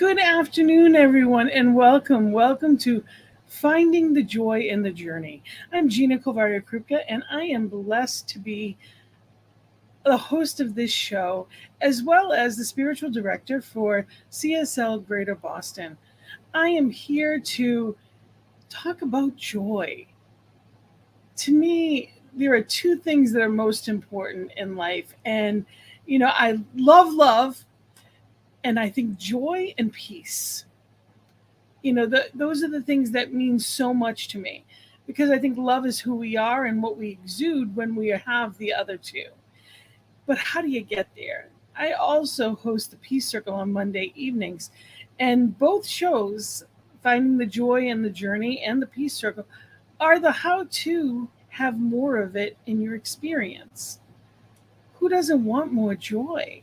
Good afternoon, everyone, and welcome. Welcome to Finding the Joy in the Journey. I'm Gina Kovaria-Krupka, and I am blessed to be the host of this show, as well as the spiritual director for CSL Greater Boston. I am here to talk about joy. To me, there are two things that are most important in life. And, I love love, and I think joy and peace. Those are the things that mean so much to me because I think love is who we are and what we exude when we have the other two. But how do you get there? I also host the Peace Circle on Monday evenings, and both shows, Finding the Joy in the Journey and the Peace Circle, are the how to have more of it in your experience. Who doesn't want more joy?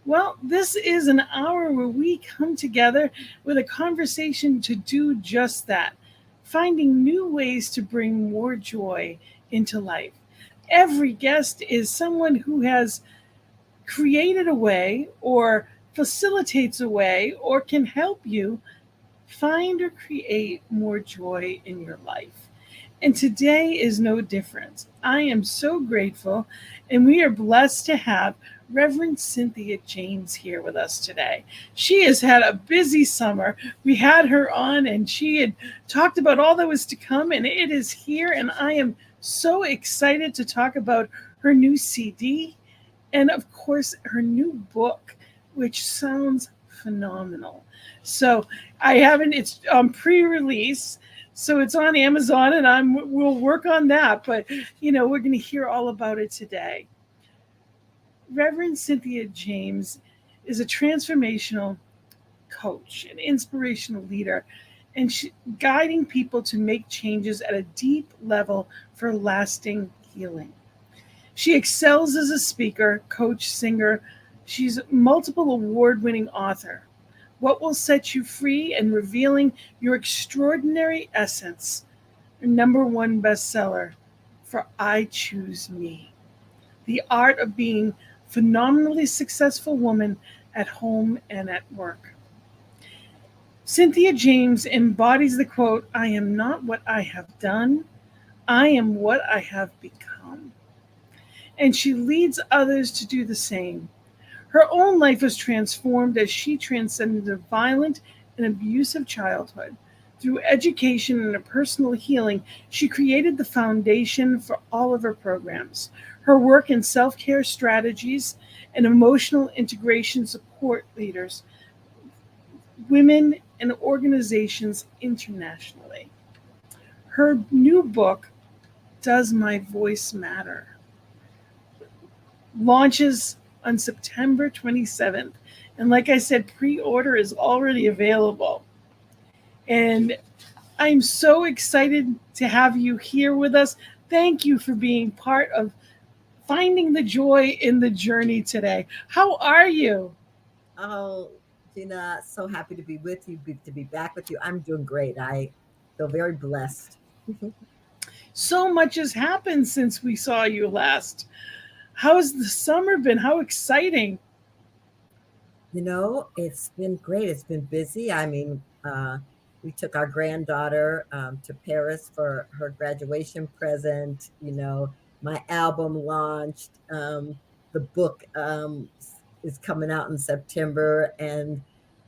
Well, this is an hour where we come together with a conversation to do just that, finding new ways to bring more joy into life. Every guest is someone who has created a way or facilitates a way or can help you find or create more joy in your life. And today is no different. I am so grateful, and we are blessed to have Reverend Cynthia James here with us today. She has had a busy summer. We had her on, and she had talked about all that was to come, and it is here. And I am so excited to talk about her new CD and, of course, her new book, which sounds phenomenal. So I haven't, it's pre-release. So it's on Amazon, and we'll work on that. But, we're going to hear all about it today. Reverend Cynthia James is a transformational coach, an inspirational leader, and guiding people to make changes at a deep level for lasting healing. She excels as a speaker, coach, singer. She's a multiple award-winning author. What Will Set You Free and Revealing Your Extraordinary Essence, her #1 bestseller for I Choose Me. The Art of Being Phenomenally Successful Woman at Home and at Work. Cynthia James embodies the quote, "I am not what I have done, I am what I have become." And she leads others to do the same. Her own life was transformed as she transcended a violent and abusive childhood. Through education and a personal healing, she created the foundation for all of her programs. Her work in self-care strategies and emotional integration support leaders, women, and organizations internationally. Her new book, Does My Voice Matter?, launches on September 27th. And like I said, pre-order is already available. And I'm so excited to have you here with us. Thank you for being part of finding the joy in the journey today. How are you? Oh, Gina, so happy to be with you, to be back with you. I'm doing great. I feel very blessed. So much has happened since we saw you last. How's the summer been? How exciting. It's been great. It's been busy. We took our granddaughter to Paris for her graduation present. My album launched. The book is coming out in September, and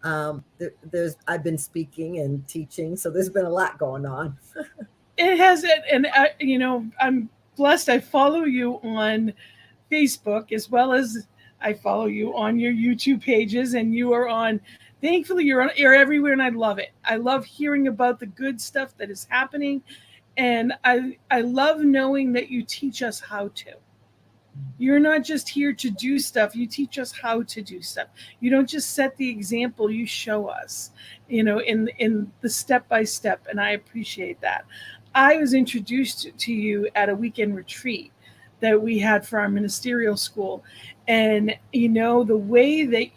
I've been speaking and teaching, so there's been a lot going on. It has it, and I'm blessed. I follow you on Facebook as well as I follow you on your YouTube pages, and you are on. Thankfully, you're everywhere, and I love it. I love hearing about the good stuff that is happening, and I love knowing that you teach us how to. You're not just here to do stuff, you teach us how to do stuff. You don't just set the example, you show us, in the step by step, and I appreciate that. I was introduced to you at a weekend retreat that we had for our ministerial school. And the way that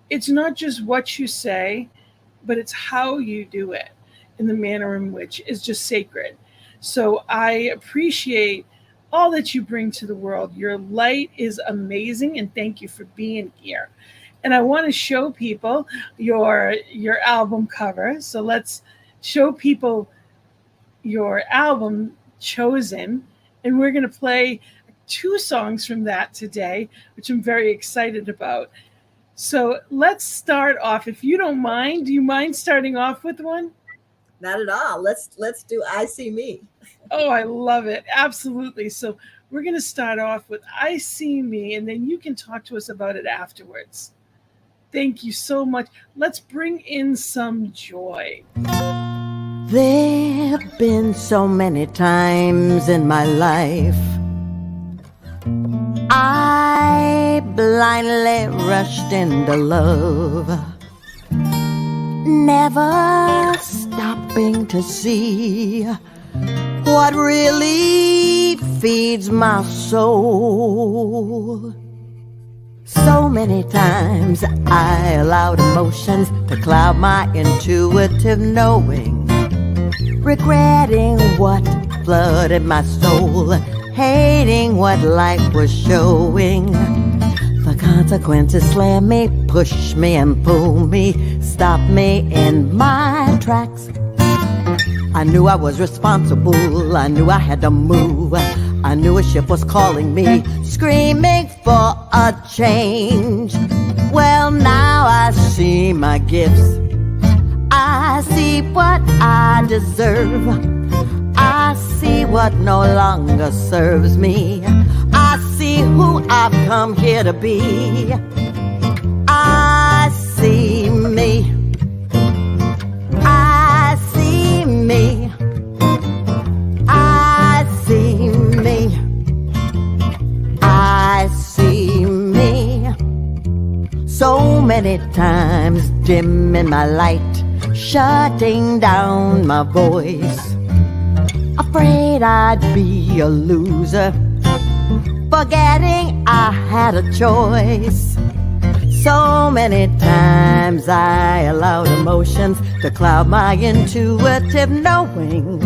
it's not just what you say, but it's how you do it in the manner in which is just sacred. So I appreciate all that you bring to the world. Your light is amazing, and thank you for being here. And I want to show people your album cover. So let's show people your album chosen, and we're going to play two songs from that today, which I'm very excited about. So let's start off. If you don't mind, do you mind starting off with one? Not at all. Let's do I See Me. Oh, I love it. Absolutely. So we're going to start off with I See Me, and then you can talk to us about it afterwards. Thank you so much. Let's bring in some joy. There've been so many times in my life I blindly rushed into love, never stopping to see what really feeds my soul. So many times I allowed emotions to cloud my intuitive knowing, regretting what flooded my soul, hating what life was showing. The consequences slam me, push me and pull me, stop me in my tracks. I knew I was responsible, I knew I had to move, I knew a ship was calling me, screaming for a change. Well, now I see my gifts, I see what I deserve, I see what no longer serves me, I see who I've come here to be. I see me, I see me, I see me, I see me. So many times dimming my light, shutting down my voice, afraid I'd be a loser, forgetting I had a choice. So many times I allowed emotions to cloud my intuitive knowing,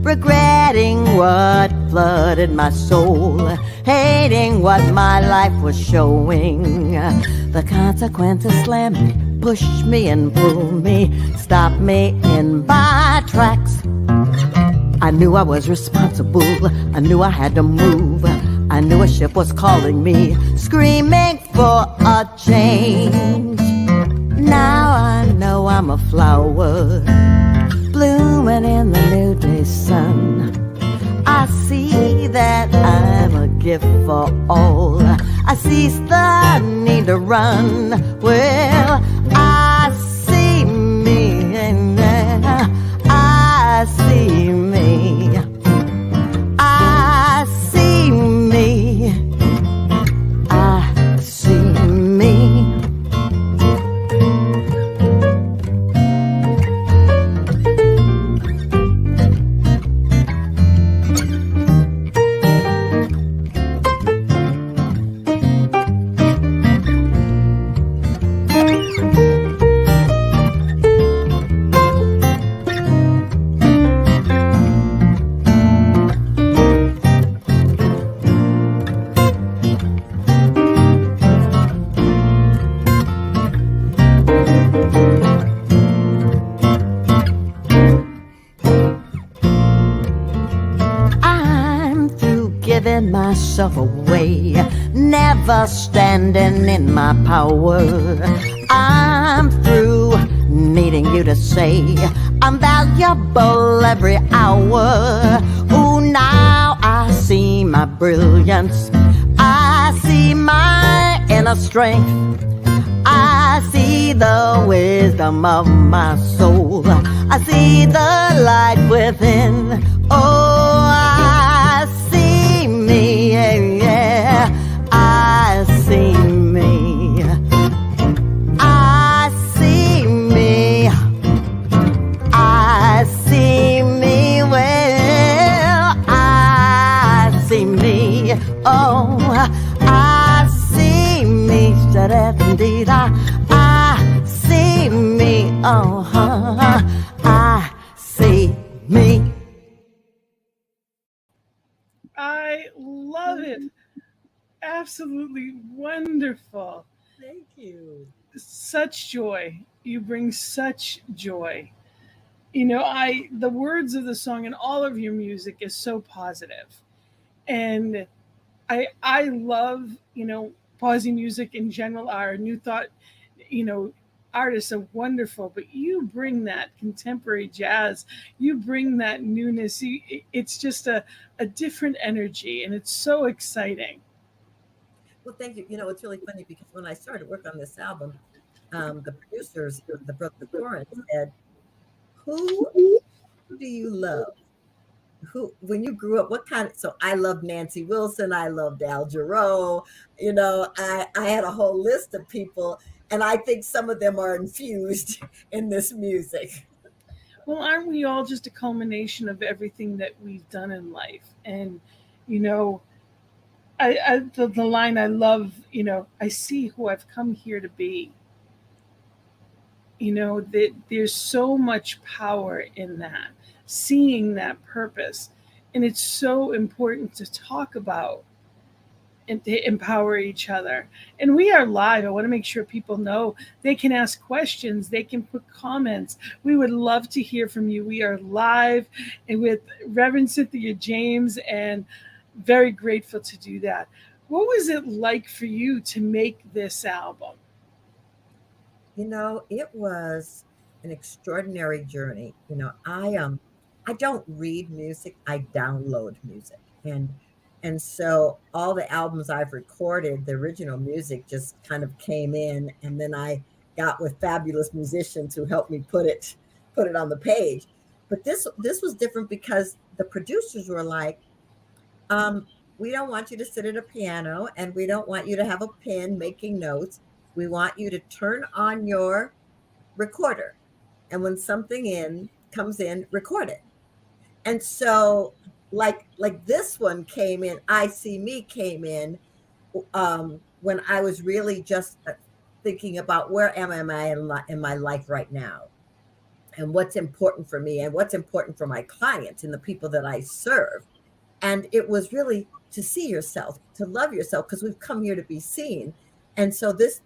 regretting what flooded my soul, hating what my life was showing. The consequences slam me, push me and pull me, stop me in my tracks. I knew I was responsible, I knew I had to move, I knew a ship was calling me, screaming for a change. Now I know I'm a flower, blooming in the new day sun. I see that I'm a gift for all, I cease the need to run. Well, I see me, I see me, I see me, I see me. Myself away, never standing in my power. I'm through needing you to say I'm valuable every hour. Ooh, now I see my brilliance, I see my inner strength, I see the wisdom of my soul, I see the light within. Oh, I see me, yeah, I see me, I see me, I see me, well, I see me, oh, I see me, I see me, oh, I see me. I love it. Absolutely wonderful. Thank you. Such joy. You bring such joy. I the words of the song and all of your music is so positive. And I love, Posy music in general. Our New Thought, you know, artists are wonderful, but you bring that contemporary jazz, you bring that newness. It's just a different energy, and it's so exciting. Well, thank you. It's really funny because when I started work on this album, the producers, the brother Torrance said, "Who do you love? Who, when you grew up, what kind of?" So I loved Nancy Wilson. I loved Al Jarreau. I had a whole list of people, and I think some of them are infused in this music. Well, aren't we all just a culmination of everything that we've done in life? And, you know, the line I love, I see who I've come here to be. That there's so much power in that, seeing that purpose. And it's so important to talk about and to empower each other. And we are live. I want to make sure people know they can ask questions, they can put comments. We would love to hear from you. We are live and with Reverend Cynthia James, and very grateful to do that. What was it like for you to make this album? It was an extraordinary journey. I don't read music, I download music. And so all the albums I've recorded, the original music just kind of came in, and then I got with fabulous musicians who helped me put it on the page. But this was different because the producers were like, we don't want you to sit at a piano, and we don't want you to have a pen making notes. We want you to turn on your recorder. And when something in comes in, record it. And so like this one came in, I See Me came in when I was really just thinking about where am I in my life right now, and what's important for me and what's important for my clients and the people that I serve. And it was really to see yourself, to love yourself, because we've come here to be seen. And so this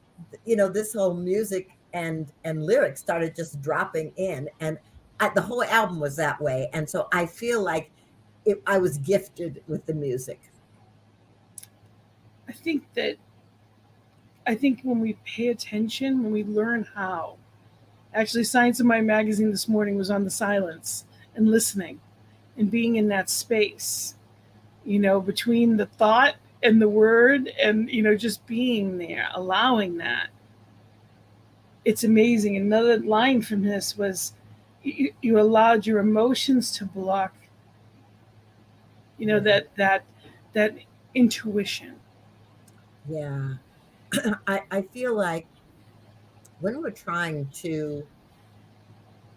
whole music and lyrics started just dropping in, and the whole album was that way. And so I feel like I was gifted with the music. I think that I think when we pay attention, when we learn how. Actually, Science of Mind magazine this morning was on the silence and listening and being in that space, between the thought and the word, and, just being there, allowing that. It's amazing. Another line from this was, you allowed your emotions to block, that intuition. Yeah. I feel like when we're trying to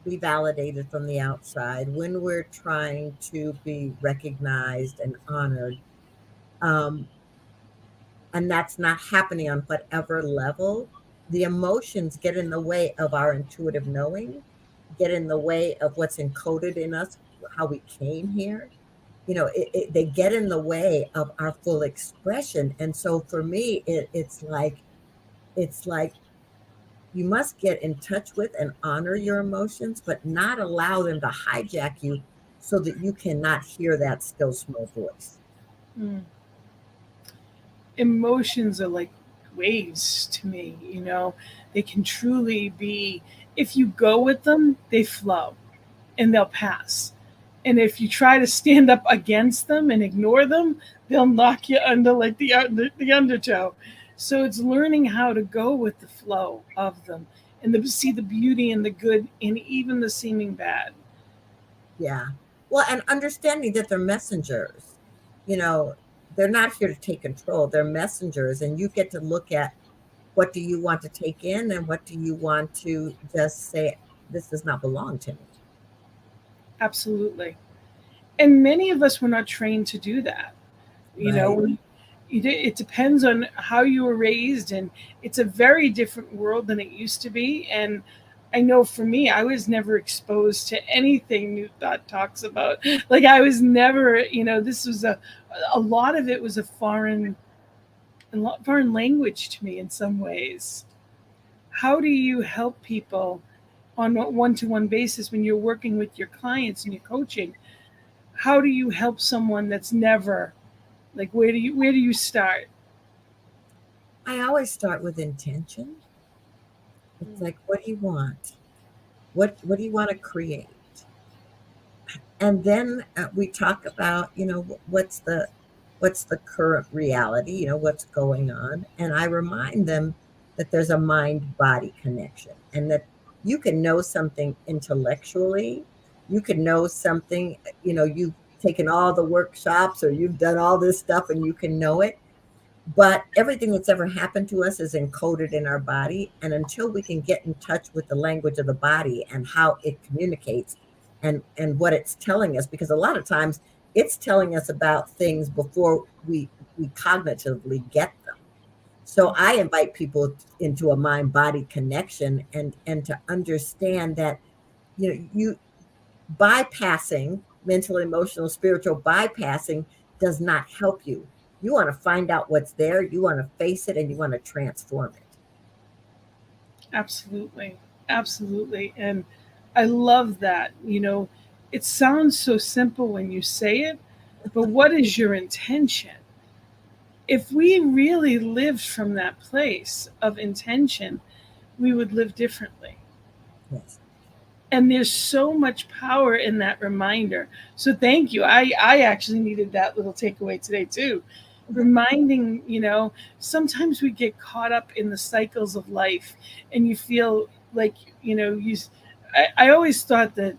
be validated from the outside, when we're trying to be recognized and honored, um, and that's not happening on whatever level, the emotions get in the way of our intuitive knowing, get in the way of what's encoded in us, how we came here. They get in the way of our full expression. And so for me, it's like you must get in touch with and honor your emotions, but not allow them to hijack you so that you cannot hear that still small voice. Mm. Emotions are like waves to me. They can truly be, if you go with them, they flow and they'll pass. And if you try to stand up against them and ignore them, they'll knock you under like the undertow. So it's learning how to go with the flow of them, and to see the beauty and the good in even the seeming bad. Yeah. Well, and understanding that they're messengers, you know, they're not here to take control. They're messengers, and you get to look at what do you want to take in and what do you want to just say, this does not belong to me. Absolutely. And many of us were not trained to do that. You know, Right. we, it depends on how you were raised, and it's a very different world than it used to be. And I know for me, I was never exposed to anything New Thought talks about. Like I was never, this was a lot of it was a foreign foreign language to me in some ways. How do you help people on a one-to-one basis when you're working with your clients and you're coaching? How do you help someone that's never, like, where do you start? I always start with intention. It's like, what do you want? What do you want to create? And then we talk about, what's the current reality, what's going on, and I remind them that there's a mind body connection, and that you can know something intellectually, you can know something, you've taken all the workshops or you've done all this stuff and you can know it, but everything that's ever happened to us is encoded in our body. And until we can get in touch with the language of the body and how it communicates and what it's telling us, because a lot of times it's telling us about things before we cognitively get them. So I invite people into a mind body connection, and to understand that, you bypassing mental, emotional, spiritual bypassing does not help you. You want to find out what's there, you want to face it, and you want to transform it. Absolutely. Absolutely. And I love that. It sounds so simple when you say it, but what is your intention? If we really lived from that place of intention, we would live differently. Yes. And there's so much power in that reminder. So thank you. I actually needed that little takeaway today too. Reminding, sometimes we get caught up in the cycles of life, and you feel like, I always thought that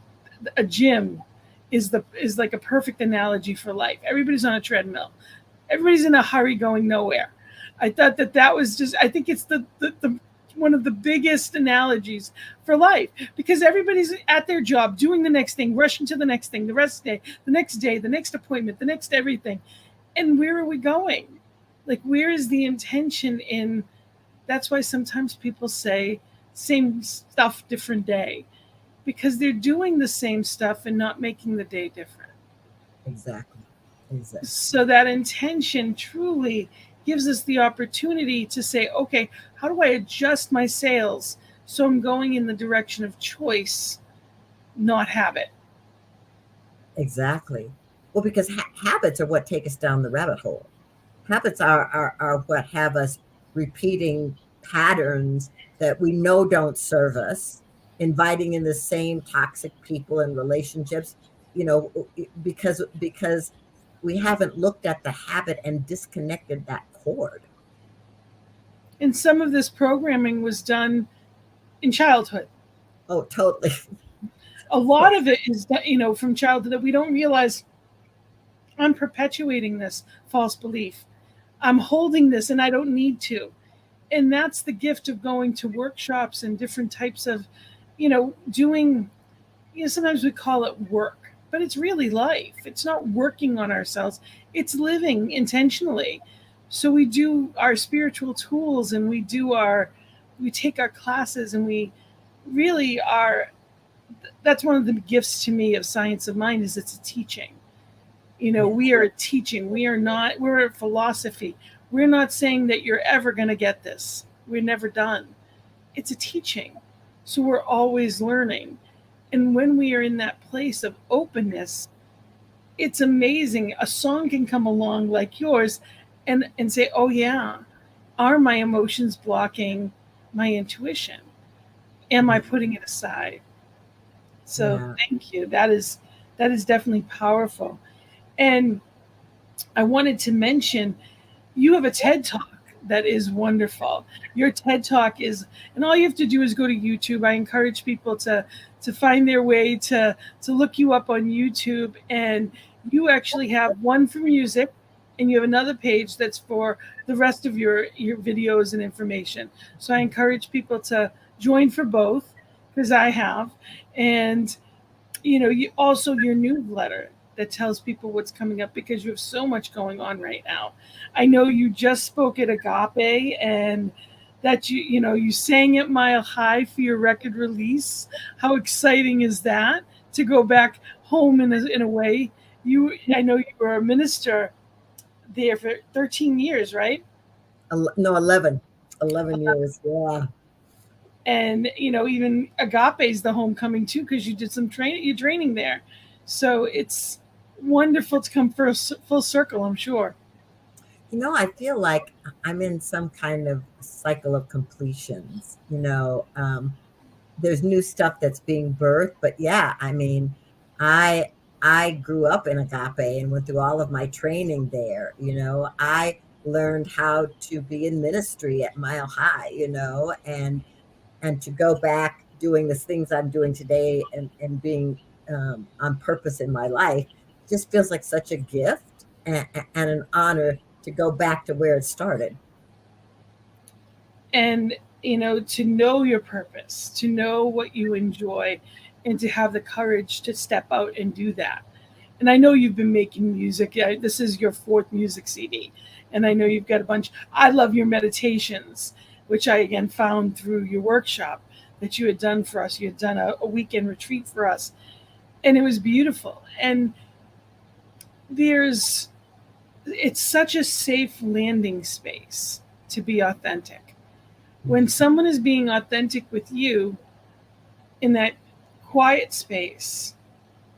a gym is like a perfect analogy for life. Everybody's on a treadmill. Everybody's in a hurry going nowhere. I thought that was just, I think it's the one of the biggest analogies for life, because everybody's at their job doing the next thing, rushing to the next thing, the rest day, the next appointment, the next everything. And where are we going? Like, where is the intention in? That's why sometimes people say same stuff, different day, because they're doing the same stuff and not making the day different. Exactly. So that intention truly gives us the opportunity to say, okay, how do I adjust my sails so I'm going in the direction of choice, not habit? Exactly. Well, because habits are what take us down the rabbit hole. Habits are what have us repeating patterns that we know don't serve us, inviting in the same toxic people and relationships, because we haven't looked at the habit and disconnected that cord. And some of this programming was done in childhood. Oh, totally. A lot of it is, from childhood, that we don't realize. I'm perpetuating this false belief. I'm holding this and I don't need to. And that's the gift of going to workshops and different types of, doing, sometimes we call it work, but it's really life. It's not working on ourselves, it's living intentionally. So we do our spiritual tools, and we take our classes, and we really are. That's one of the gifts to me of Science of Mind, is it's a teaching. Yes. We are teaching. We're a philosophy. We're not saying that you're ever going to get this. We're never done. It's a teaching. So we're always learning. And when we are in that place of openness, it's amazing. A song can come along like yours and say, oh, yeah, are my emotions blocking my intuition? Am I putting it aside? So Yeah. thank you. That is definitely powerful. And I wanted to mention, you have a TED Talk that is wonderful. Your TED Talk is, and all you have to do is go to YouTube. I encourage people to find their way to look you up on YouTube, and you actually have one for music, and you have another page that's for the rest of your videos and information. So I encourage people to join for both, because I have. And you also, your newsletter that tells people what's coming up, because you have so much going on right now. I know you just spoke at Agape, and that you sang at Mile High for your record release. How exciting is that, to go back home in a way? I know you were a minister there for 13 years, right? No, 11 years. Yeah. And even Agape is the homecoming too, because you did some training, you training there. So it's wonderful to come full circle, I'm sure. I feel like I'm in some kind of cycle of completions. There's new stuff that's being birthed, but yeah, I mean, I I grew up in Agape and went through all of my training there. I learned how to be in ministry at Mile High, and to go back doing the things I'm doing today and being on purpose in my life just feels like such a gift and an honor to go back to where it started. And to know your purpose, to know what you enjoy, and to have the courage to step out and do that. And I know you've been making music. Yeah, this is your fourth music CD, and I know you've got a bunch. I love your meditations, which I again found through your workshop that you had done for us. You had done a weekend retreat for us, and it was beautiful. And there's it's such a safe landing space to be authentic. When someone is being authentic with you in that quiet space,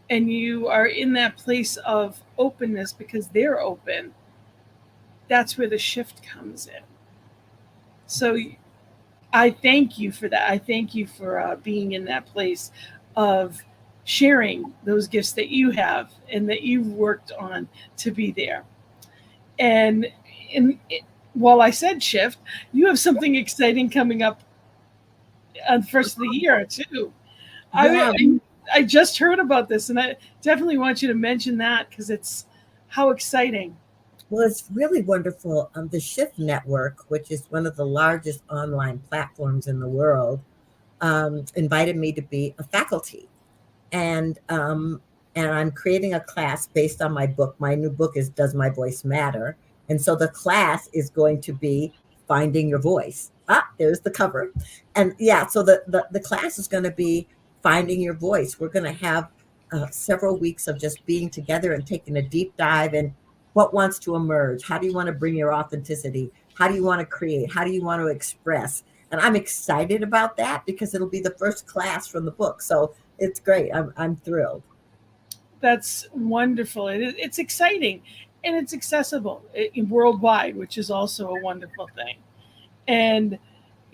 and you are in that place of openness because they're open, that's where the shift comes in. So I thank you for that. I thank you for being in that place of sharing those gifts that you have and that you've worked on to be there. And while I said shift, you have something exciting coming up on the first of the year too. I, Yeah. I just heard about this, and I definitely want you to mention that because it's how exciting. Well, it's really wonderful. The Shift Network, which is one of the largest online platforms in the world, invited me to be a faculty, and I'm creating a class based on my book. My new book is "Does My Voice Matter?" And so the class is going to be finding your voice. There's the cover, and yeah, so the class is going to be finding your voice. We're going to have several weeks of just being together and taking a deep dive in what wants to emerge. How do you want to bring your authenticity? How do you want to create? How do you want to express? And I'm excited about that because it'll be the first class from the book. So it's great. I'm thrilled. That's wonderful. It's exciting, and it's accessible worldwide, which is also a wonderful thing. And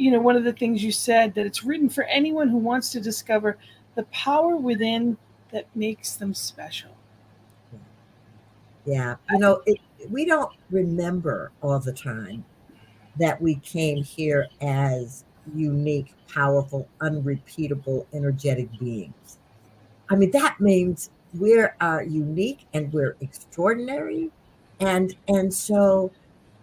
one of the things you said, that it's written for anyone who wants to discover the power within that makes them special. Yeah. We don't remember all the time that we came here as unique, powerful, unrepeatable, energetic beings. I mean, that means we're unique and we're extraordinary. And so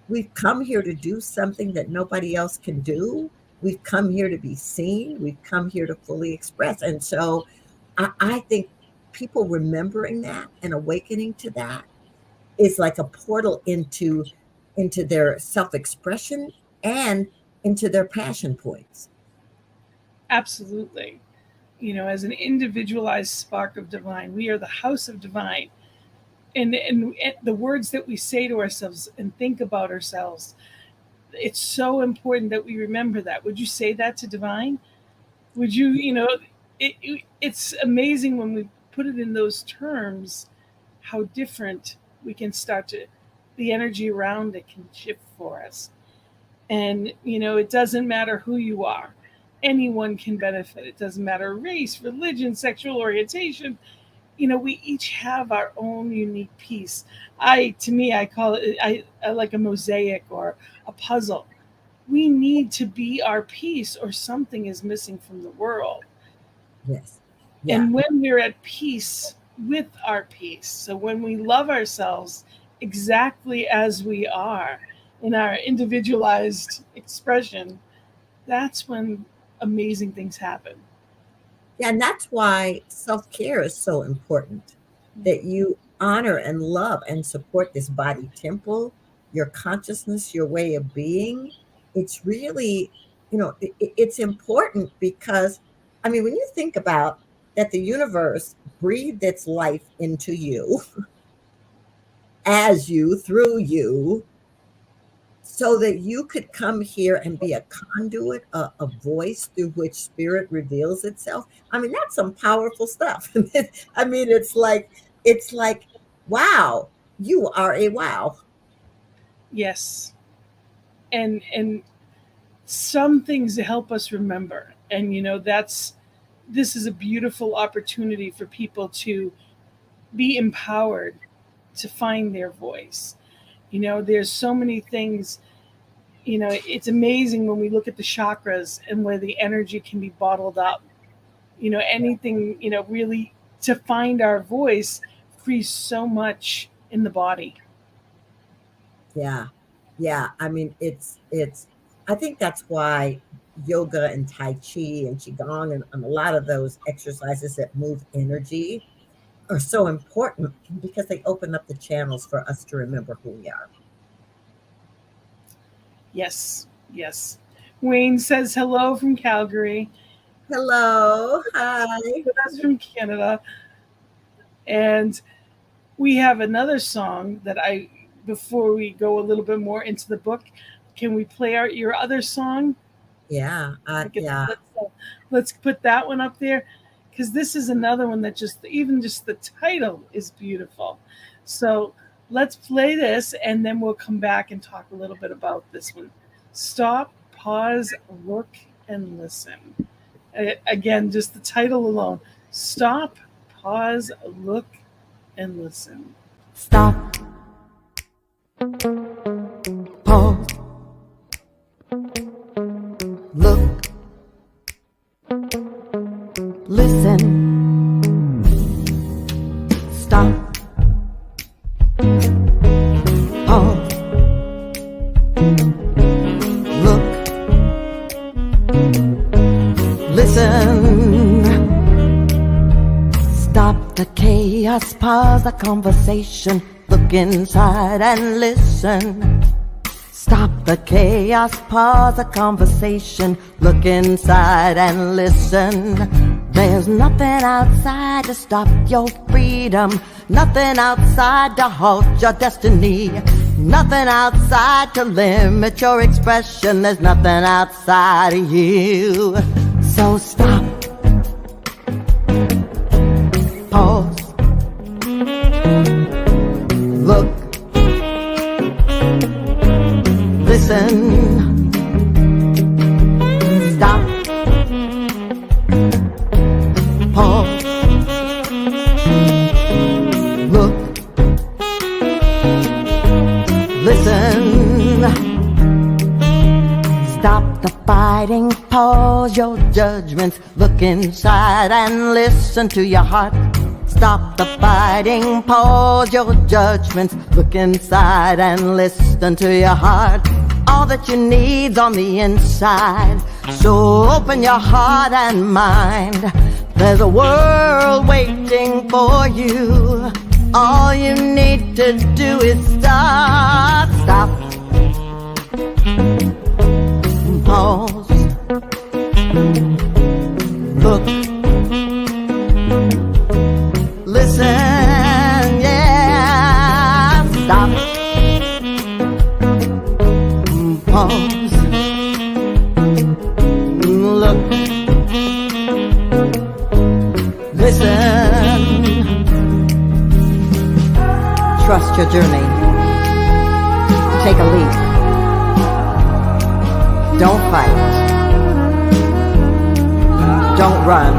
we've come here to do something that nobody else can do. We've come here to be seen. We've come here to fully express. And so I think people remembering that and awakening to that is like a portal into their self-expression and into their passion points. Absolutely. As an individualized spark of divine, we are the house of divine. And the words that we say to ourselves and think about ourselves, it's so important that we remember that. Would you say that to divine? Would you, it's amazing when we put it in those terms, how different we can start to, the energy around it can shift for us. And, it doesn't matter who you are, anyone can benefit. It doesn't matter race, religion, sexual orientation. We each have our own unique piece. To me, I call it, I like a mosaic or a puzzle. We need to be our piece, or something is missing from the world. Yes. Yeah. And when we're at peace with our peace, so when we love ourselves exactly as we are in our individualized expression, that's when amazing things happen. Yeah, and that's why self-care is so important, that you honor and love and support this body temple, your consciousness, your way of being. It's really, it's important because, I mean, when you think about that, the universe breathed its life into you, as you, through you, so that you could come here and be a conduit, a voice through which spirit reveals itself. I mean, that's some powerful stuff. I mean, it's like, wow, you are a wow. Yes. And some things to help us remember. And this is a beautiful opportunity for people to be empowered to find their voice. There's so many things. It's amazing when we look at the chakras and where the energy can be bottled up. Anything, really to find our voice frees so much in the body. Yeah. Yeah. I mean, I think that's why yoga and Tai Chi and Qigong and a lot of those exercises that move energy are so important, because they open up the channels for us to remember who we are. Yes. Yes. Wayne says hello from Calgary. Hello. Hi. That's from Canada. And we have another song that before we go a little bit more into the book, can we play your other song? Yeah. Yeah. Let's put that one up there, because this is another one that even just the title is beautiful. So let's play this, and then we'll come back and talk a little bit about this one. Stop, pause, look, and listen. Again, just the title alone. Stop, pause, look, and listen. Stop. Pause. Look. Listen. Stop. Pause. Look. Listen. Stop the chaos, pause the conversation, look inside and listen. Stop the chaos, pause the conversation, look inside and listen. There's nothing outside to stop your freedom, nothing outside to halt your destiny, nothing outside to limit your expression. There's nothing outside of you. So stop. Pause. Look. Listen. Stop. Pause. Look. Listen. Stop the fighting, pause your judgments, look inside and listen to your heart. Stop the fighting, pause your judgments, look inside and listen to your heart. All that you need's on the inside, so open your heart and mind. There's a world waiting for you. All you need to do is start. Stop. Pause. Look. Listen, yeah. Stop. Pause. Look. Listen. Trust your journey. Take a leap. Don't fight. Don't run.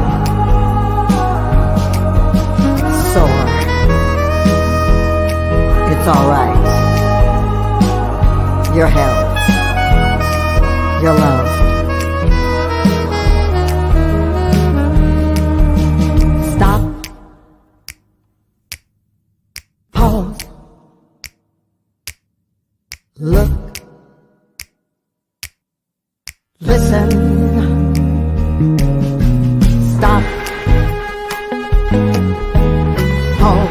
Soar. It's all right. You're held. You're loved. Stop. Pause. Look. Listen. Stop. Pause.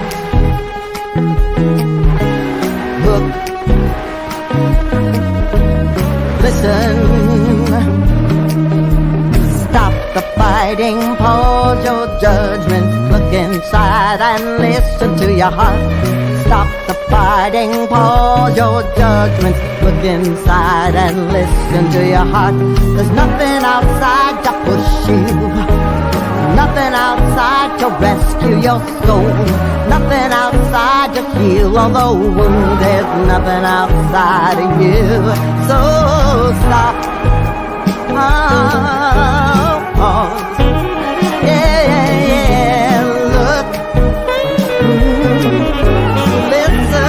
Look. Listen. Stop the fighting, pause your judgment, look look inside and listen to your heart. Stop the fighting, pause your judgments. Look inside and listen to your heart. There's nothing outside to push you, nothing outside to rescue your soul, nothing outside to heal all the wound. There's nothing outside of you. So stop, pause, yeah, look, listen,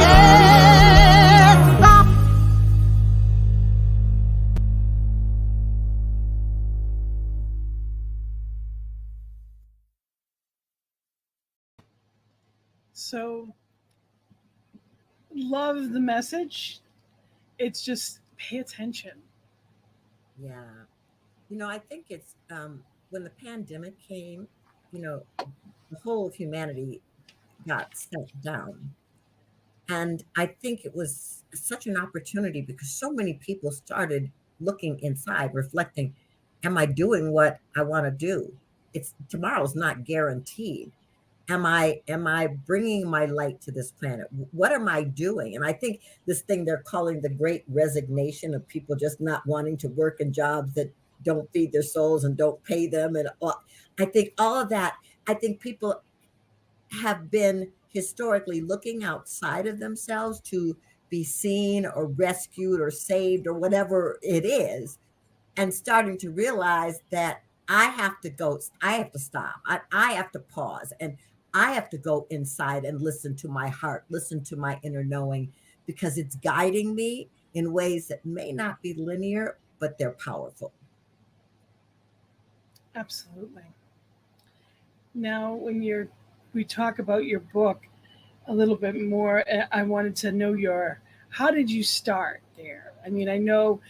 yeah, stop. So, love the message. It's just pay attention. Yeah. I think it's when the pandemic came, you know, the whole of humanity got set down. And I think it was such an opportunity because so many people started looking inside, reflecting, am I doing what I want to do? It's tomorrow's not guaranteed. Am I bringing my light to this planet? What am I doing? And I think this thing they're calling the great resignation of people just not wanting to work in jobs that don't feed their souls and don't pay them and I think all of that, I think people have been historically looking outside of themselves to be seen or rescued or saved or whatever it is, and starting to realize that I have to go, I have to stop, I have to pause, and I have to go inside and listen to my heart, listen to my inner knowing, because it's guiding me in ways that may not be linear, but they're powerful. Absolutely. Now, when we talk about your book a little bit more, I wanted to know how did you start there? I mean, I know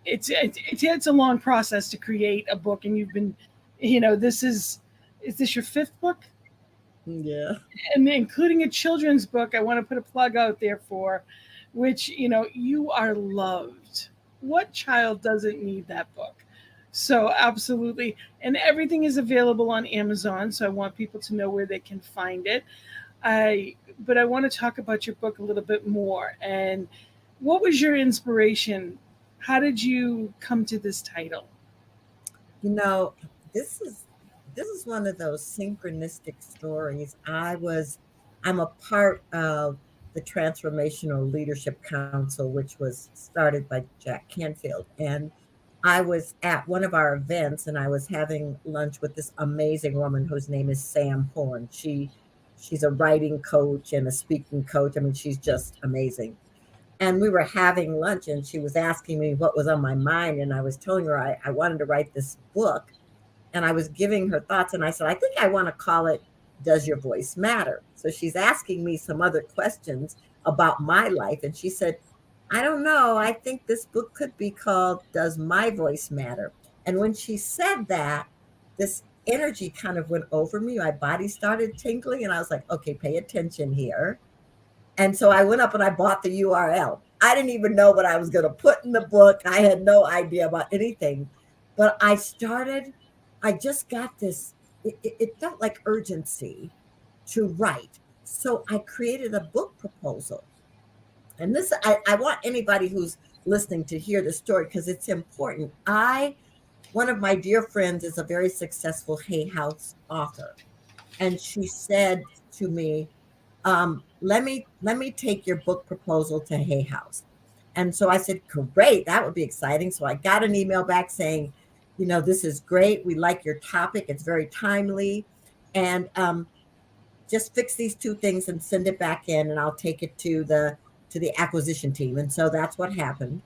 it's a long process to create a book, and you've been, is this your fifth book? Yeah. And including a children's book, I want to put a plug out there for, which, you are loved. What child doesn't need that book? So, absolutely. And everything is available on Amazon. So, I want people to know where they can find it. But I want to talk about your book a little bit more. And what was your inspiration? How did you come to this title? You know, this is this is one of those synchronistic stories. I'm a part of the Transformational Leadership Council, which was started by Jack Canfield. And I was at one of our events and I was having lunch with this amazing woman whose name is Sam Horn. She's a writing coach and a speaking coach. I mean, she's just amazing. And we were having lunch and she was asking me what was on my mind. And I was telling her I wanted to write this book. And I was giving her thoughts. And I said, I think I want to call it Does Your Voice Matter? So she's asking me some other questions about my life. And she said, I don't know. I think this book could be called Does My Voice Matter? And when she said that, this energy kind of went over me. My body started tingling. And I was like, okay, pay attention here. And so I went up and I bought the URL. I didn't even know what I was going to put in the book. I had no idea about anything. But I just got this, it felt like urgency to write. So I created a book proposal. And I want anybody who's listening to hear the story because it's important. One of my dear friends is a very successful Hay House author. And she said to me, let me take your book proposal to Hay House. And so I said, great, that would be exciting. So I got an email back saying, this is great. We like your topic. It's very timely. And just fix these two things and send it back in and I'll take it to the acquisition team. And so that's what happened.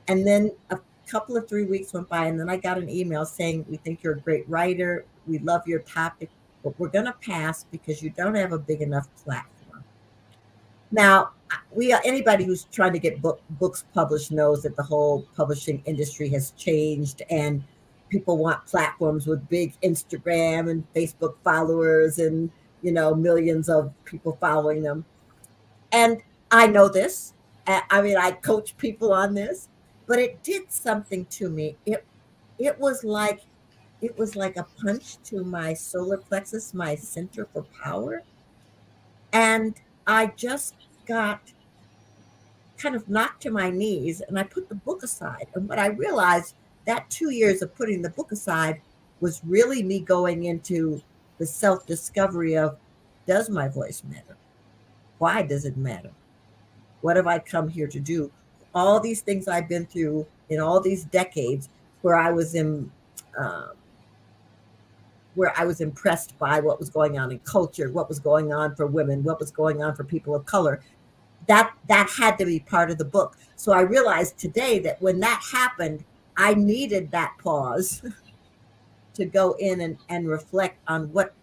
And then a couple of 3 weeks went by and then I got an email saying, we think you're a great writer. We love your topic, but we're going to pass because you don't have a big enough platform. Now, anybody who's trying to get books published knows that the whole publishing industry has changed and people want platforms with big Instagram and Facebook followers and, millions of people following them. And I know this. I mean, I coach people on this, but it did something to me. It was like it was like a punch to my solar plexus, my center for power. And I just got kind of knocked to my knees and I put the book aside. And what I realized, that 2 years of putting the book aside was really me going into the self discovery of, does my voice matter? Why does it matter? What have I come here to do? All these things I've been through in all these decades where I was in, um, where I was impressed by what was going on in culture, what was going on for women, what was going on for people of color. That had to be part of the book. So I realized today that when that happened, I needed that pause to go in and reflect on what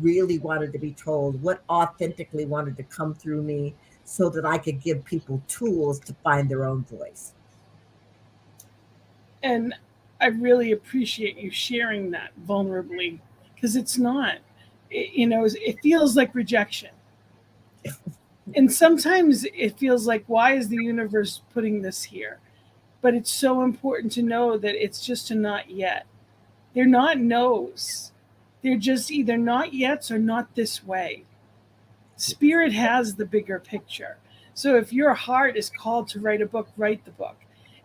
really wanted to be told, what authentically wanted to come through me so that I could give people tools to find their own voice. And I really appreciate you sharing that vulnerably, because it's not, it feels like rejection. And sometimes it feels like, why is the universe putting this here? But it's so important to know that it's just a not yet. They're not no's. They're just either not yets or not this way. Spirit has the bigger picture. So if your heart is called to write a book, write the book.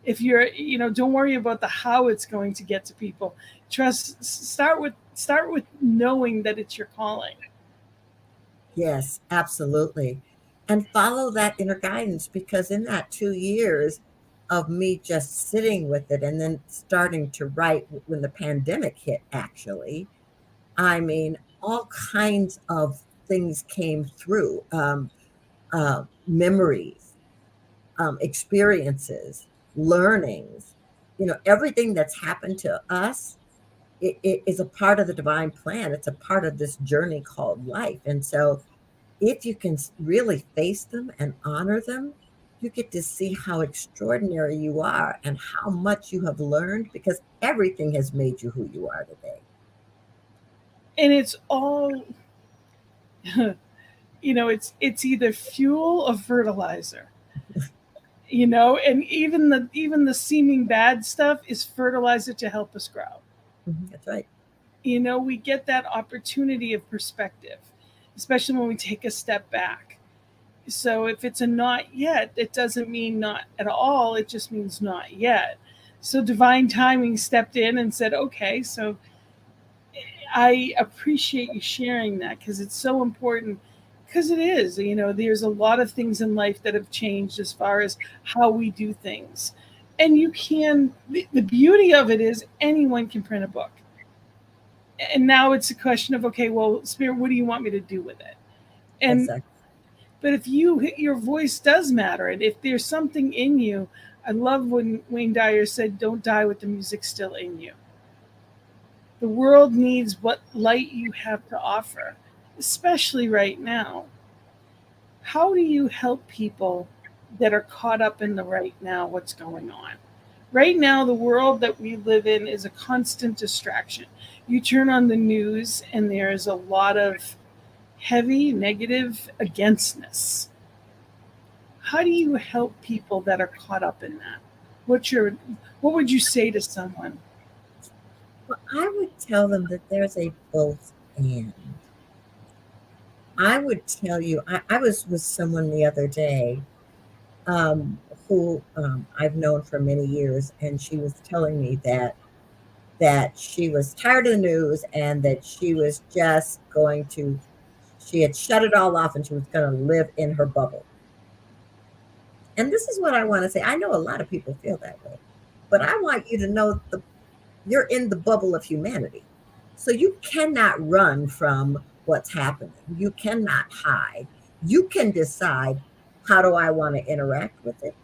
If you're, don't worry about the how it's going to get to people. Start with knowing that it's your calling. Yes, absolutely. And follow that inner guidance, because in that 2 years of me just sitting with it and then starting to write when the pandemic hit, actually, I mean, all kinds of things came through, memories, experiences, learnings, everything that's happened to us. It is a part of the divine plan. It's a part of this journey called life. And so if you can really face them and honor them, you get to see how extraordinary you are and how much you have learned, because everything has made you who you are today. And it's all, it's either fuel or fertilizer. And even the seeming bad stuff is fertilizer to help us grow. That's right. We get that opportunity of perspective, especially when we take a step back. So if it's a not yet, it doesn't mean not at all. It just means not yet. So divine timing stepped in and said, okay, so I appreciate you sharing that, because it's so important. Because it is, there's a lot of things in life that have changed as far as how we do things. And the beauty of it is anyone can print a book. And now it's a question of, okay, well, Spirit, what do you want me to do with it? And Exactly. But if your voice does matter, and if there's something in you, I love when Wayne Dyer said, "Don't die with the music still in you." The world needs what light you have to offer, especially right now. How do you help people that are caught up in the right now, what's going on? Right now, the world that we live in is a constant distraction. You turn on the news, and there's a lot of heavy negative againstness. How do you help people that are caught up in that? What would you say to someone? Well, I would tell them that there's a both and. I would tell you, I was with someone the other day, um, who I've known for many years, and she was telling me that she was tired of the news and that she was just going to, she had shut it all off and she was going to live in her bubble. And this is what I want to say. I know a lot of people feel that way, but I want you to know you're in the bubble of humanity. So you cannot run from what's happening. You cannot hide. You can decide, how do I want to interact with it?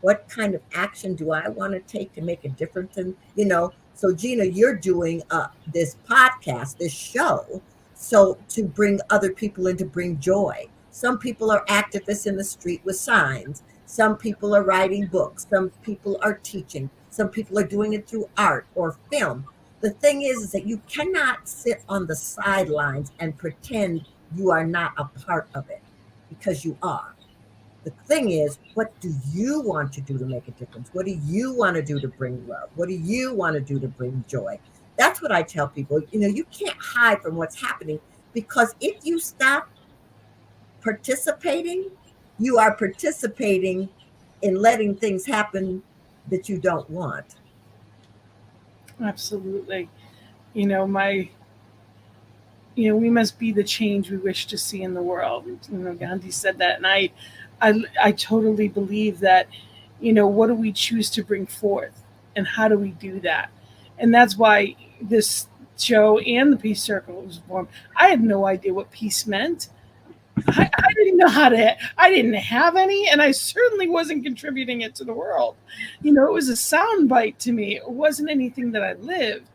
What kind of action do I want to take to make a difference so Gina, you're doing this podcast, this show, so to bring other people in, to bring joy. Some people are activists in the street with signs. Some people are writing books. Some people are teaching. Some people are doing it through art or film. The thing is that you cannot sit on the sidelines and pretend you are not a part of it, because you are. The thing is, what do you want to do to make a difference? What do you want to do to bring love? What do you want to do to bring joy? That's what I tell people. You can't hide from what's happening, because if you stop participating, you are participating in letting things happen that you don't want. Absolutely. You know, my we must be the change we wish to see in the world. Gandhi said that, and I totally believe that. What do we choose to bring forth, and how do we do that? And that's why this show and the Peace Circle was formed. I had no idea what peace meant. I didn't know how to. I didn't have any, and I certainly wasn't contributing it to the world. It was a sound bite to me. It wasn't anything that I lived.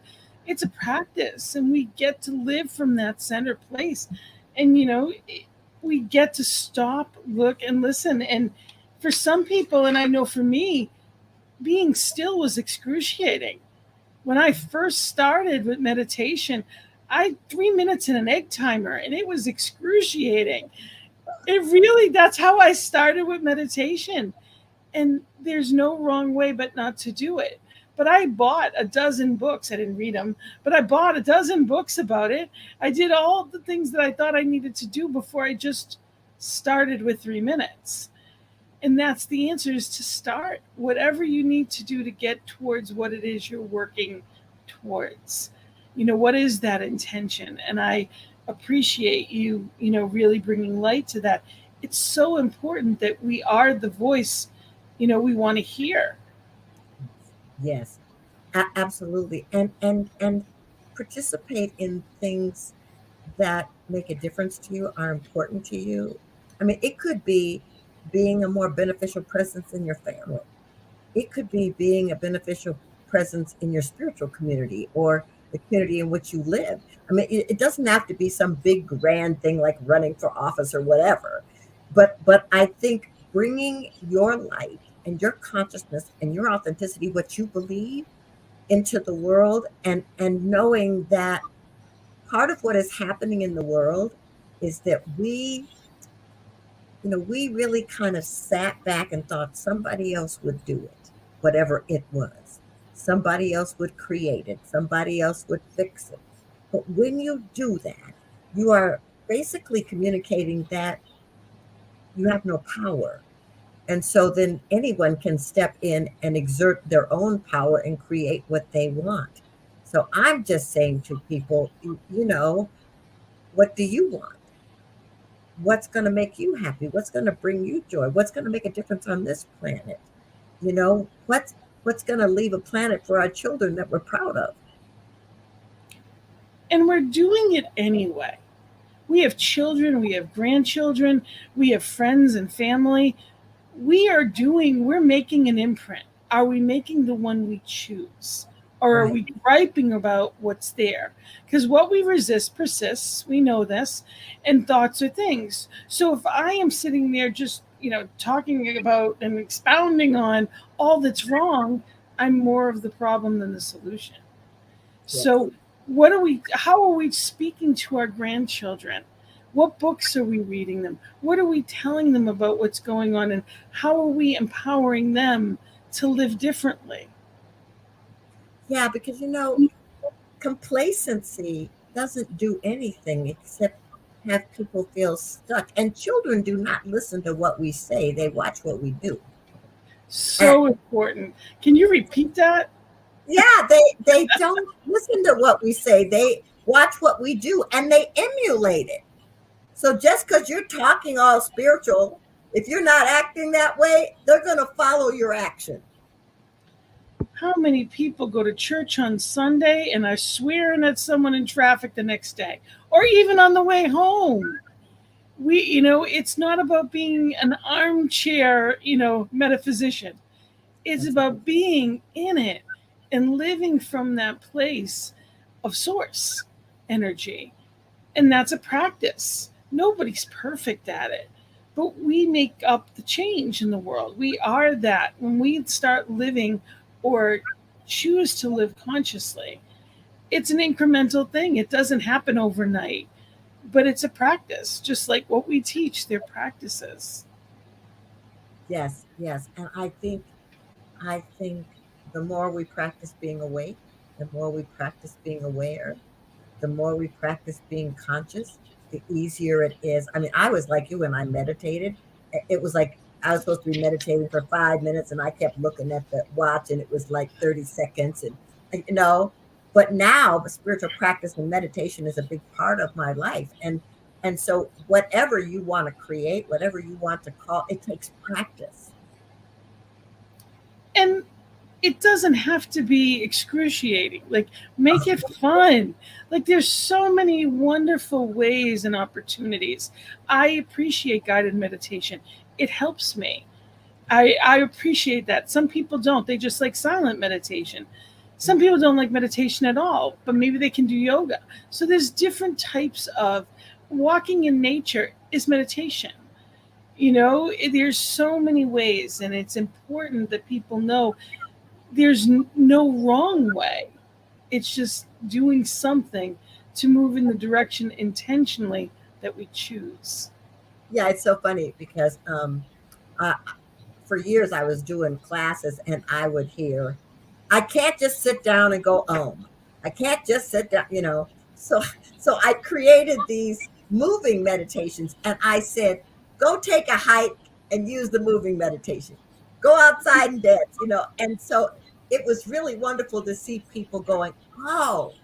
It's a practice, and we get to live from that center place, and we get to stop, look, and listen. And for some people, and I know for me, being still was excruciating. When I first started with meditation, I 3 minutes in an egg timer, and it was excruciating. That's how I started with meditation. And there's no wrong way but not to do it. But I bought a dozen books. I didn't read them, but I bought a dozen books about it. I did all the things that I thought I needed to do before I just started with 3 minutes. And that's the answer, is to start whatever you need to do to get towards what it is you're working towards. What is that intention? And I appreciate you really bringing light to that. It's so important that we are the voice, we want to hear. Yes, absolutely. And participate in things that make a difference to you, are important to you. I mean, it could be being a more beneficial presence in your family. It could be being a beneficial presence in your spiritual community, or the community in which you live. I mean, it doesn't have to be some big grand thing like running for office or whatever. But I think bringing your light and your consciousness and your authenticity, what you believe, into the world, and knowing that part of what is happening in the world is that we really kind of sat back and thought somebody else would do it, whatever it was. Somebody else would create it, somebody else would fix it. But when you do that, you are basically communicating that you have no power. And so then anyone can step in and exert their own power and create what they want. So I'm just saying to people, what do you want? What's going to make you happy? What's going to bring you joy? What's going to make a difference on this planet? What's going to leave a planet for our children that we're proud of? And we're doing it anyway. We have children, we have grandchildren, we have friends and family. We're making an imprint. Are we making the one we choose? Or are Right. we griping about what's there? Because what we resist persists. We know this. And thoughts are things. So if I am sitting there just, talking about and expounding on all that's wrong, I'm more of the problem than the solution. Yes. So how are we speaking to our grandchildren? What books are we reading them? What are we telling them about what's going on, and how are we empowering them to live differently? Yeah, because complacency doesn't do anything except have people feel stuck. And children do not listen to what we say, they watch what we do. And So important. Can you repeat that? yeah, they don't listen to what we say. They watch what we do and they emulate it. So just because you're talking all spiritual, if you're not acting that way, they're going to follow your action. How many people go to church on Sunday and are swearing at someone in traffic the next day, or even on the way home? It's not about being an armchair, metaphysician. It's That's about being in it and living from that place of source energy. And that's a practice. Nobody's perfect at it, but we make up the change in the world. We are that when we start living or choose to live consciously. It's an incremental thing, it doesn't happen overnight, but it's a practice. Just like what we teach, they're practices. yes, yes. And I think the more we practice being awake, the more we practice being aware, the more we practice being conscious, the easier it is. I mean, I was like you when I meditated. It was like I was supposed to be meditating for 5 minutes and I kept looking at the watch and it was like 30 seconds. And but now spiritual practice and meditation is a big part of my life. And so whatever you want to create, whatever you want to call, it takes practice. And it doesn't have to be excruciating. Like, make it fun. Like, there's so many wonderful ways and opportunities. I appreciate guided meditation. It helps me. I appreciate that. Some people don't. They just like silent meditation. Some people don't like meditation at all, but maybe they can do yoga. So there's different types of walking in nature is meditation. There's so many ways, and it's important that people know there's no wrong way. It's just doing something to move in the direction intentionally that we choose. Yeah, it's so funny because uh, for years I was doing classes and I would hear, I can't just sit down and go I can't just sit down. So I created these moving meditations and I said, go take a hike and use the moving meditation. Go outside and dance. And so it was really wonderful to see people going, oh,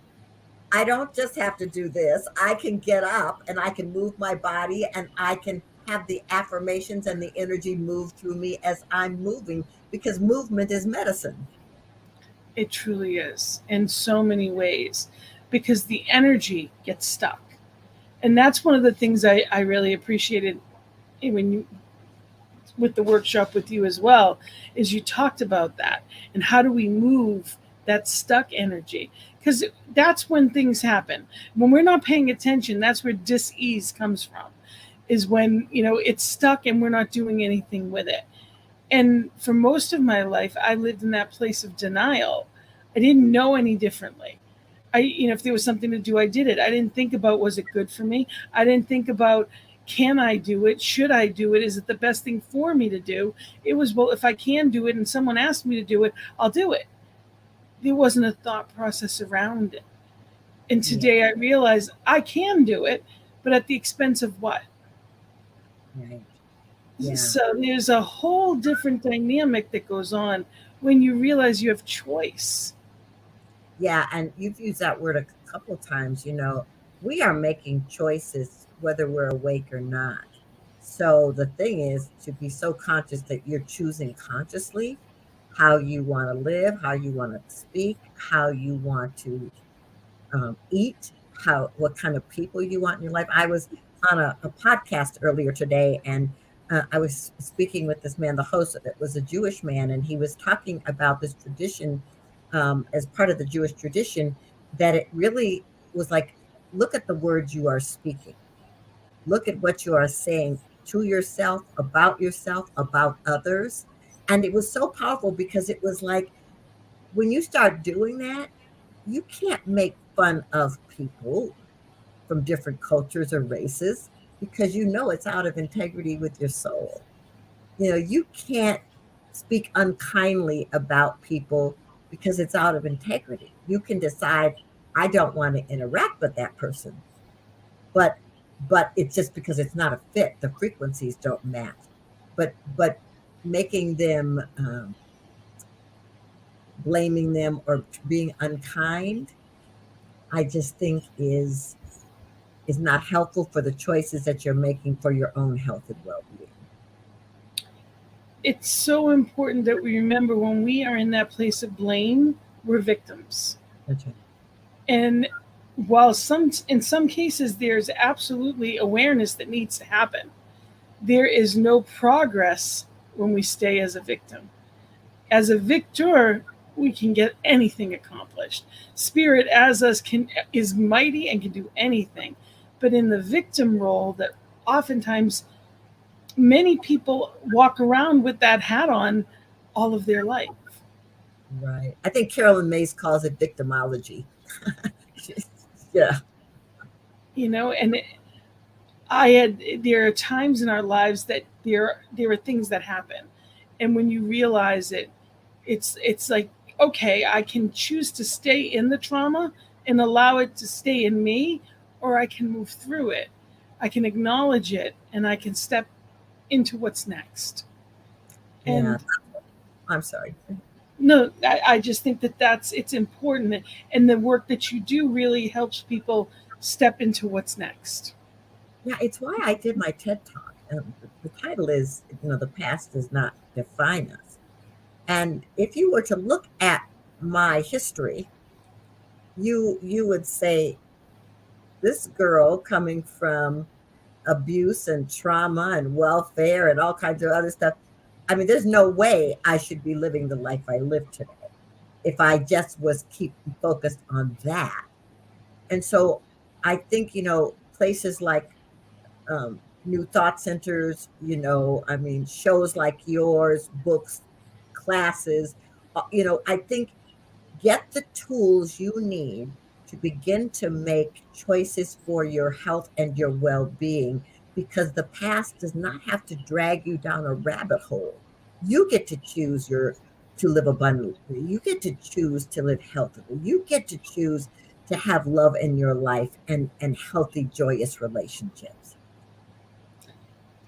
I don't just have to do this. I can get up and I can move my body and I can have the affirmations and the energy move through me as I'm moving because movement is medicine. It truly is in so many ways because the energy gets stuck. And that's one of the things I really appreciated when you with the workshop with you as well, is you talked about that and how do we move that stuck energy, because that's when things happen. When we're not paying attention, that's where dis-ease comes from, is when it's stuck and we're not doing anything with it. And for most of my life I lived in that place of denial. I didn't know any differently. If there was something to do, I did it. I didn't think about, was it good for me? I didn't think about, can I do it? Should I do it? Is it the best thing for me to do? It was, well, if I can do it and someone asked me to do it, I'll do it. There wasn't a thought process around it. And Yeah, today I realize I can do it, but at the expense of what? right. Yeah. So there's a whole different dynamic that goes on when you realize you have choice. Yeah, and you've used that word a couple of times. We are making choices whether we're awake or not. So the thing is to be so conscious that you're choosing consciously how you want to live, how you want to speak, how you want to eat, what kind of people you want in your life. I was on a podcast earlier today, and I was speaking with this man. The host of it was a Jewish man, and he was talking about this tradition, as part of the Jewish tradition, that it really was like, look at the words you are speaking, look at what you are saying to yourself, about others. And it was so powerful because it was like, when you start doing that, you can't make fun of people from different cultures or races because it's out of integrity with your soul. You can't speak unkindly about people because it's out of integrity. You can decide, I don't want to interact with that person, but it's just because it's not a fit. The frequencies don't match. But making them, blaming them or being unkind, I just think is not helpful for the choices that you're making for your own health and well-being. It's so important that we remember when we are in that place of blame, we're victims. That's right. And while in some cases there's absolutely awareness that needs to happen, there is no progress when we stay as a victim. As a victor, we can get anything accomplished. Spirit as us is mighty and can do anything. But in the victim role, that oftentimes many people walk around with that hat on all of their life. Right. I think Carolyn Mays calls it victimology. Yeah. And there are times in our lives that there are things that happen. And when you realize it, it's like, okay, I can choose to stay in the trauma and allow it to stay in me, or I can move through it. I can acknowledge it and I can step into what's next. Yeah, And I'm sorry. no, I just think that it's important, and the work that you do really helps people step into what's next. Yeah, it's why I did my TED Talk. The title is, The Past Does Not Define Us. And if you were to look at my history, you would say, this girl coming from abuse and trauma and welfare and all kinds of other stuff. I mean, there's no way I should be living the life I live today if I just was keep focused on that. And so I think, places like New Thought Centers, I mean, shows like yours, books, classes, I think get the tools you need to begin to make choices for your health and your well being, because the past does not have to drag you down a rabbit hole. You get to choose to live abundantly. You get to choose to live healthily. You get to choose to have love in your life and healthy, joyous relationships.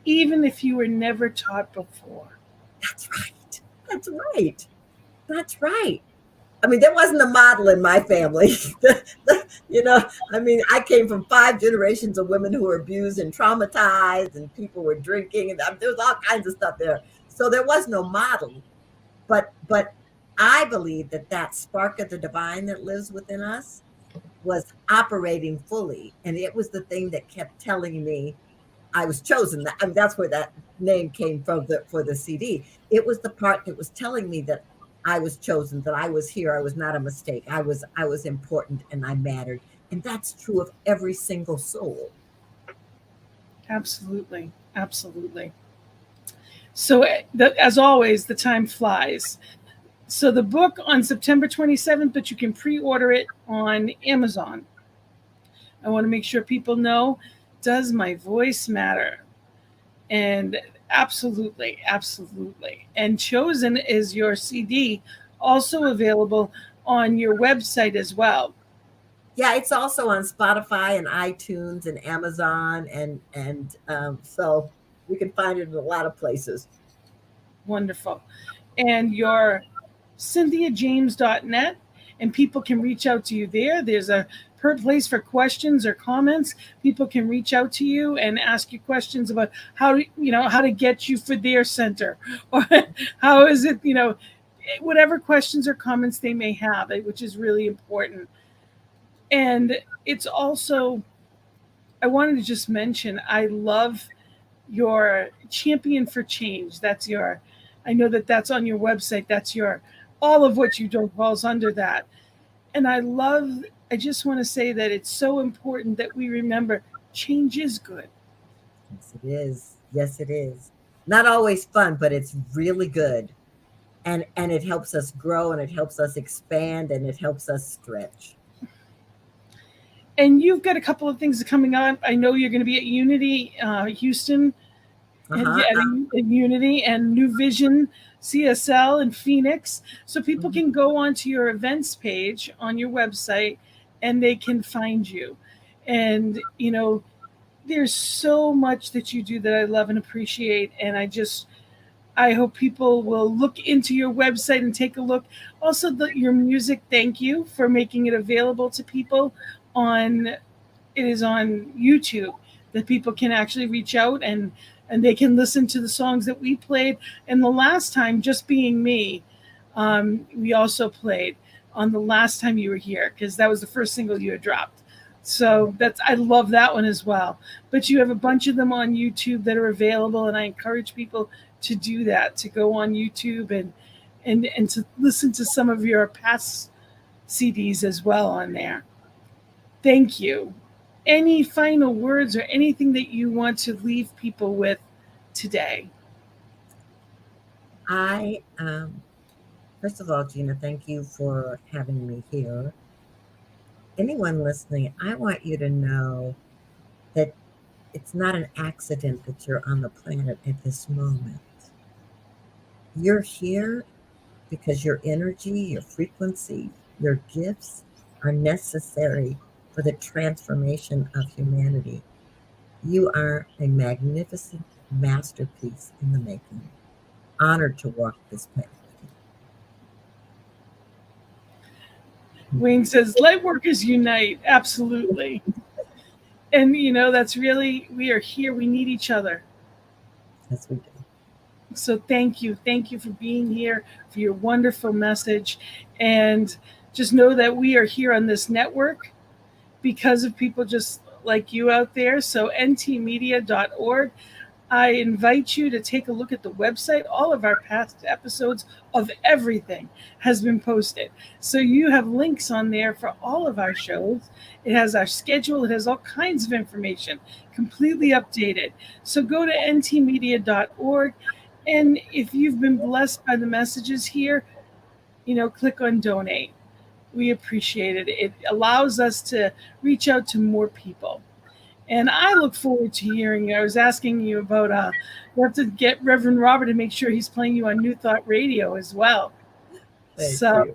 Even if you were never taught before. That's right. That's right. That's right. I mean, there wasn't a model in my family. I mean, I came from 5 generations of women who were abused and traumatized, and people were drinking, and there was all kinds of stuff there. So there was no model. But I believe that spark of the divine that lives within us was operating fully, and it was the thing that kept telling me I was chosen. I mean, that's where that name came from for the CD. It was the part that was telling me that I was chosen, that I was here. I was not a mistake. I was important and I mattered. And that's true of every single soul. Absolutely. Absolutely. So, as always, the time flies. So, the book on September 27th, but you can pre order it on Amazon. I want to make sure people know, does my voice matter? And absolutely, absolutely. And Chosen is your CD, also available on your website as well. Yeah, it's also on Spotify and iTunes and Amazon, and so we can find it in a lot of places. Wonderful. And your cynthiajames.net, and people can reach out to you there. There's a per place for questions or comments. People can reach out to you and ask you questions about how to get you for their center, or how is it, whatever questions or comments they may have, which is really important. And it's also, I wanted to just mention, I love your champion for change. I know that that's on your website. That's all of what you do falls under that. And I just want to say that it's so important that we remember change is good. Yes, it is. Yes, it is. Not always fun, but it's really good. And it helps us grow, and it helps us expand, and it helps us stretch. And you've got a couple of things coming up. I know you're going to be at Unity Houston, and Uh-huh. yeah, in Unity, and New Vision CSL in Phoenix. So people Mhm. can go onto your events page on your website and they can find you. And, there's so much that you do that I love and appreciate. And I hope people will look into your website and take a look. Also, your music, thank you for making it available to people on it is on YouTube, that people can actually reach out and they can listen to the songs that we played. And the last time, Just Being Me, we also played on the last time you were here, because that was the first single you had dropped. So I love that one as well. But you have a bunch of them on YouTube that are available, and I encourage people to do that, to go on YouTube and to listen to some of your past CDs as well on there. Thank you. Any final words or anything that you want to leave people with today? I First of all, Gina, thank you for having me here. Anyone listening, I want you to know that it's not an accident that you're on the planet at this moment. You're here because your energy, your frequency, your gifts are necessary for the transformation of humanity. You are a magnificent masterpiece in the making. Honored to walk this path with Wayne says, "Light workers unite." Absolutely. And, that's really, we are here. We need each other. you as we do. So thank you. Thank you for being here, for your wonderful message. And just know that we are here on this network because of people just like you out there. So ntmedia.org. I invite you to take a look at the website. All of our past episodes of everything has been posted. So you have links on there for all of our shows. It has our schedule, it has all kinds of information, completely updated. So go to ntmedia.org. And if you've been blessed by the messages here, click on donate. We appreciate it. It allows us to reach out to more people. And I look forward to hearing. I was asking you about, you have to get Reverend Robert to make sure he's playing you on New Thought Radio as well. Thank So you.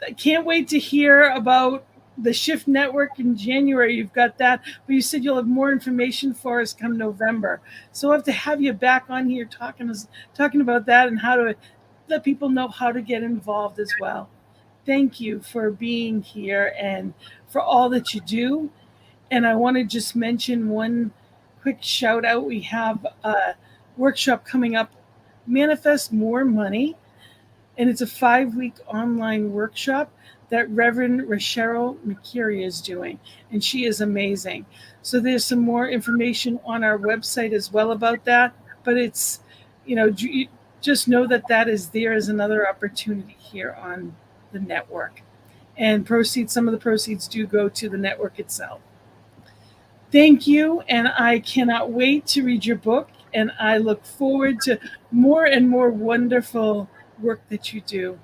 I can't wait to hear about the Shift Network in January. You've got that, but you said you'll have more information for us come November. So we'll have to have you back on here talking about that and how to let people know how to get involved as well. Thank you for being here and for all that you do. And I want to just mention one quick shout out. We have a workshop coming up, Manifest More Money. And it's a 5-week online workshop that Reverend Rochelle McCurry is doing. And she is amazing. So there's some more information on our website as well about that. But it's, just know that that is there as another opportunity here on the network. And some of the proceeds do go to the network itself. Thank you, and I cannot wait to read your book, and I look forward to more and more wonderful work that you do.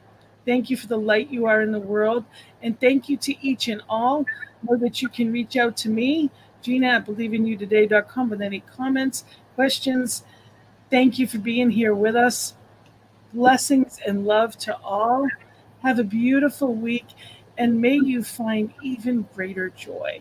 Thank you for the light you are in the world, and thank you to each and all. Know that you can reach out to me, Gina at believeInYouToday.com, with any comments, questions. Thank you for being here with us. Blessings and love to all. Have a beautiful week, and may you find even greater joy.